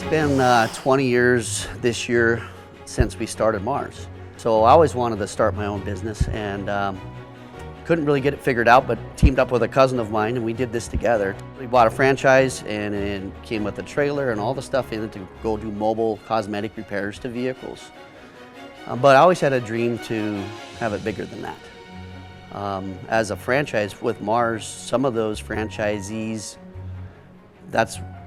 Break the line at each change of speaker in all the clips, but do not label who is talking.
been 20 years this year since we started Mars. So I always wanted to start my own business and couldn't really get it figured out, but teamed up with a cousin of mine and we did this together. We bought a franchise and it came with a trailer and all the stuff in it to go do mobile cosmetic repairs to vehicles. But I always had a dream to have it bigger than that. As a franchise with Mars, some of those franchisees,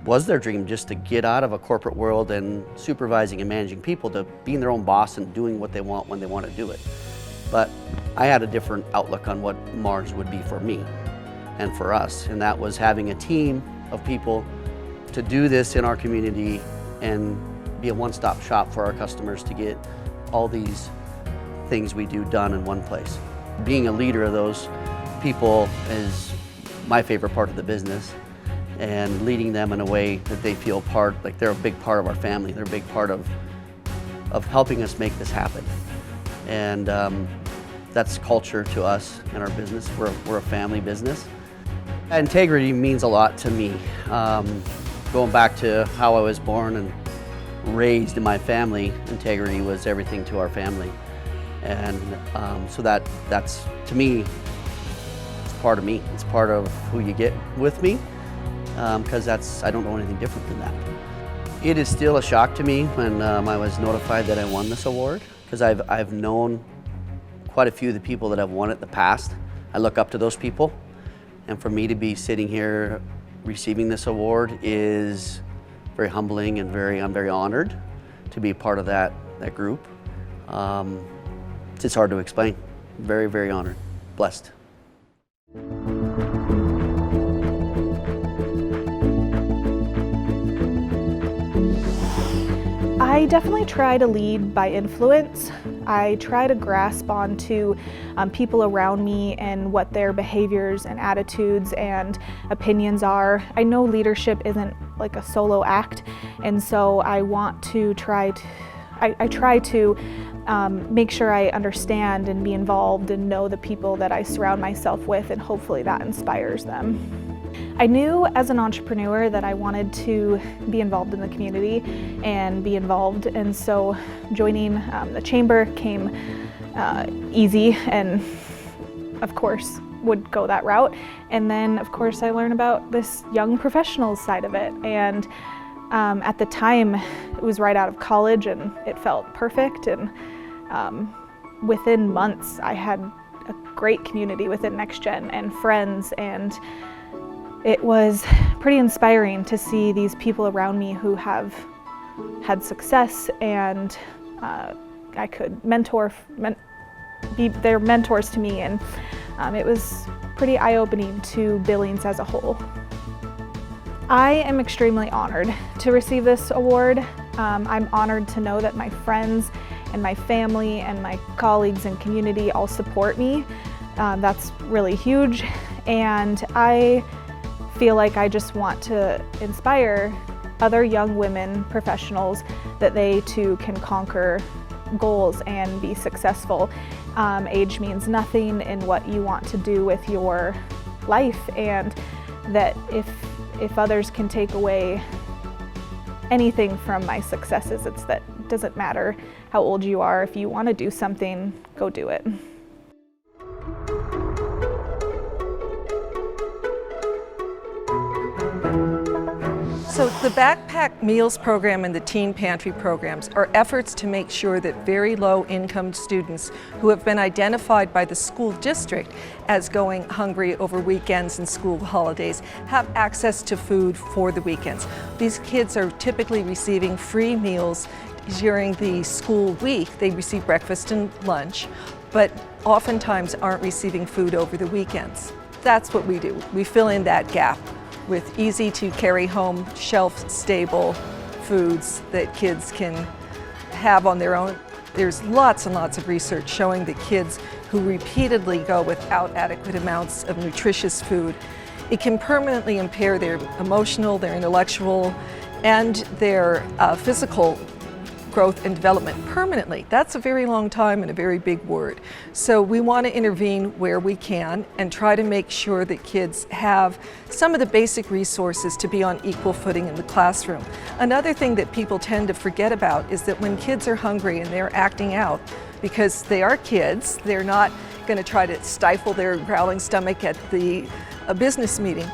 was their dream, just to get out of a corporate world and supervising and managing people to being their own boss and doing what they want when they want to do it. But I had a different outlook on what Mars would be for me and for us, and that was having a team of people to do this in our community and be a one-stop shop for our customers to get all these things we do done in one place. Being a leader of those people is my favorite part of the business, and leading them in a way that they feel like they're a big part of our family. They're a big part of helping us make this happen. And that's culture to us in our business. We're a family business. Integrity means a lot to me. Going back to how I was born and raised in my family, integrity was everything to our family. And so that's, to me, it's part of me. It's part of who you get with me, because I don't know anything different than that. It is still a shock to me when I was notified that I won this award, because I've known quite a few of the people that have won it in the past. I look up to those people, and for me to be sitting here receiving this award is very humbling, and I'm very honored to be part of that group. It's hard to explain. Very, very honored, blessed.
I definitely try to lead by influence. I try to grasp onto people around me and what their behaviors and attitudes and opinions are. I know leadership isn't like a solo act, and so I want to try to make sure I understand and be involved and know the people that I surround myself with, and hopefully that inspires them. I knew as an entrepreneur that I wanted to be involved in the community and be involved, and so joining the chamber came easy, and of course would go that route. And then of course I learned about this young professionals side of it, and at the time it was right out of college and it felt perfect, and within months I had a great community within NextGEN and friends, and it was pretty inspiring to see these people around me who have had success, and I could be their mentors to me, and it was pretty eye-opening to Billings as a whole. I am extremely honored to receive this award. I'm honored to know that my friends and my family and my colleagues and community all support me. That's really huge, and I feel like I just want to inspire other young women professionals that they too can conquer goals and be successful. Age means nothing in what you want to do with your life, and that if others can take away anything from my successes, it's that it doesn't matter how old you are. If you want to do something, go do it.
So the Backpack Meals Program and the Teen Pantry programs are efforts to make sure that very low-income students who have been identified by the school district as going hungry over weekends and school holidays have access to food for the weekends. These kids are typically receiving free meals during the school week. They receive breakfast and lunch, but oftentimes aren't receiving food over the weekends. That's what we do. We fill in that gap with easy to carry home, shelf-stable foods that kids can have on their own. There's lots and lots of research showing that kids who repeatedly go without adequate amounts of nutritious food, it can permanently impair their emotional, their intellectual, and their physical growth and development permanently. That's a very long time and a very big word. So we want to intervene where we can and try to make sure that kids have some of the basic resources to be on equal footing in the classroom. Another thing that people tend to forget about is that when kids are hungry and they're acting out, because they are kids, they're not going to try to stifle their growling stomach at a business meeting,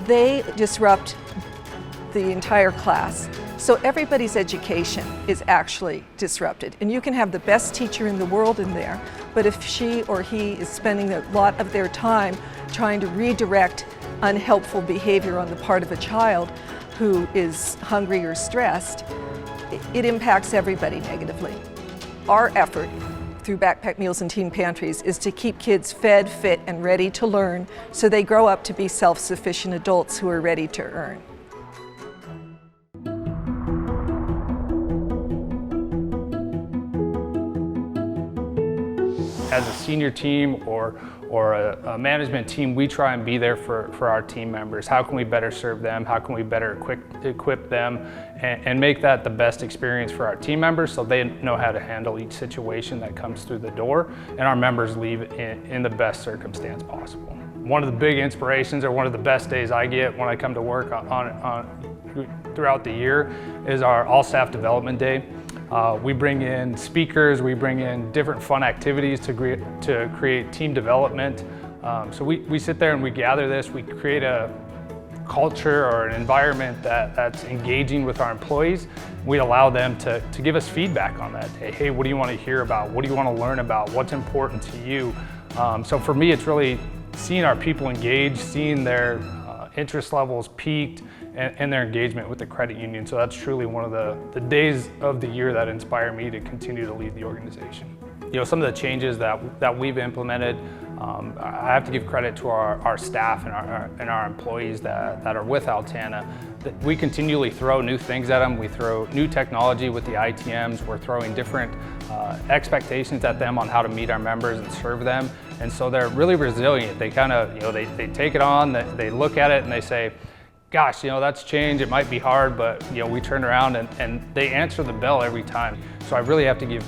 they disrupt the entire class. So everybody's education is actually disrupted. And you can have the best teacher in the world in there, but if she or he is spending a lot of their time trying to redirect unhelpful behavior on the part of a child who is hungry or stressed, it impacts everybody negatively. Our effort through backpack meals and teen pantries is to keep kids fed, fit, and ready to learn so they grow up to be self-sufficient adults who are ready to earn.
As a senior team or a management team, we try and be there for our team members. How can we better serve them? How can we better equip them and make that the best experience for our team members so they know how to handle each situation that comes through the door and our members leave in the best circumstance possible. One of the big inspirations or one of the best days I get when I come to work throughout the year is our all-staff development day. We bring in speakers, we bring in different fun activities to create team development. So we sit there and we gather this, we create a culture or an environment that's engaging with our employees. We allow them to give us feedback on that day. Hey, what do you want to hear about? What do you want to learn about? What's important to you? So for me, it's really seeing our people engaged, seeing their interest levels peaked, and their engagement with the credit union. So that's truly one of the days of the year that inspire me to continue to lead the organization. You know, some of the changes that we've implemented, I have to give credit to our staff and our employees that are with Altana. We continually throw new things at them. We throw new technology with the ITMs. We're throwing different expectations at them on how to meet our members and serve them. And so they're really resilient. They kind of, you know, they take it on, they look at it and they say, gosh, you know, that's change. It might be hard, but you know, we turn around and they answer the bell every time. So I really have to give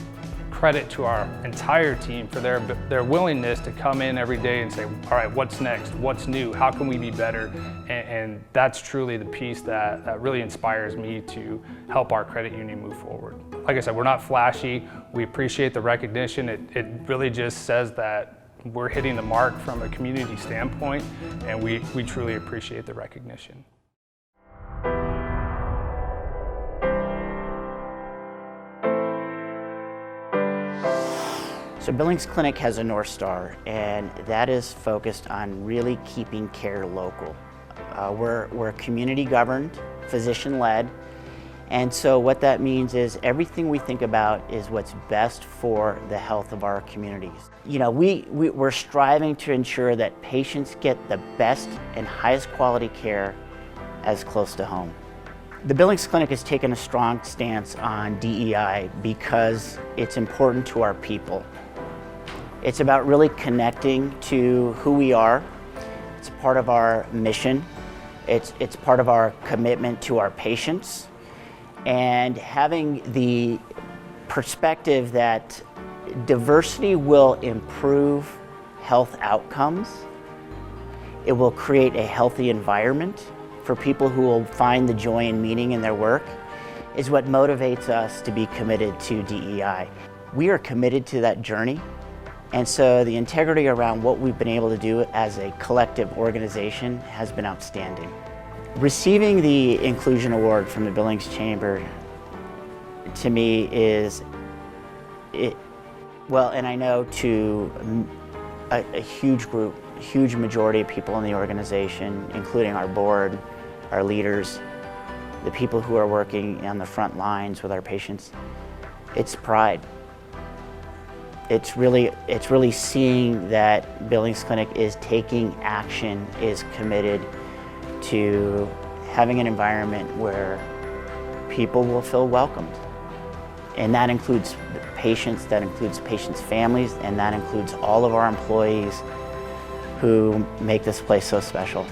credit to our entire team for their willingness to come in every day and say, all right, what's next? What's new? How can we be better? And that's truly the piece that really inspires me to help our credit union move forward. Like I said, we're not flashy. We appreciate the recognition. It really just says that we're hitting the mark from a community standpoint, and we truly appreciate the recognition.
So Billings Clinic has a North Star, and that is focused on really keeping care local. We're community governed, physician led, and so what that means is everything we think about is what's best for the health of our communities. You know, we're striving to ensure that patients get the best and highest quality care as close to home. The Billings Clinic has taken a strong stance on DEI because it's important to our people. It's about really connecting to who we are. It's part of our mission. It's part of our commitment to our patients. And having the perspective that diversity will improve health outcomes. It will create a healthy environment for people who will find the joy and meaning in their work is what motivates us to be committed to DEI. We are committed to that journey. And so the integrity around what we've been able to do as a collective organization has been outstanding. Receiving the Inclusion Award from the Billings Chamber to me is, well, and I know to a huge group, a huge majority of people in the organization, including our board, our leaders, the people who are working on the front lines with our patients, it's pride. It's really seeing that Billings Clinic is taking action, is committed to having an environment where people will feel welcomed. And that includes patients, that includes patients' families, and that includes all of our employees who make this place so special.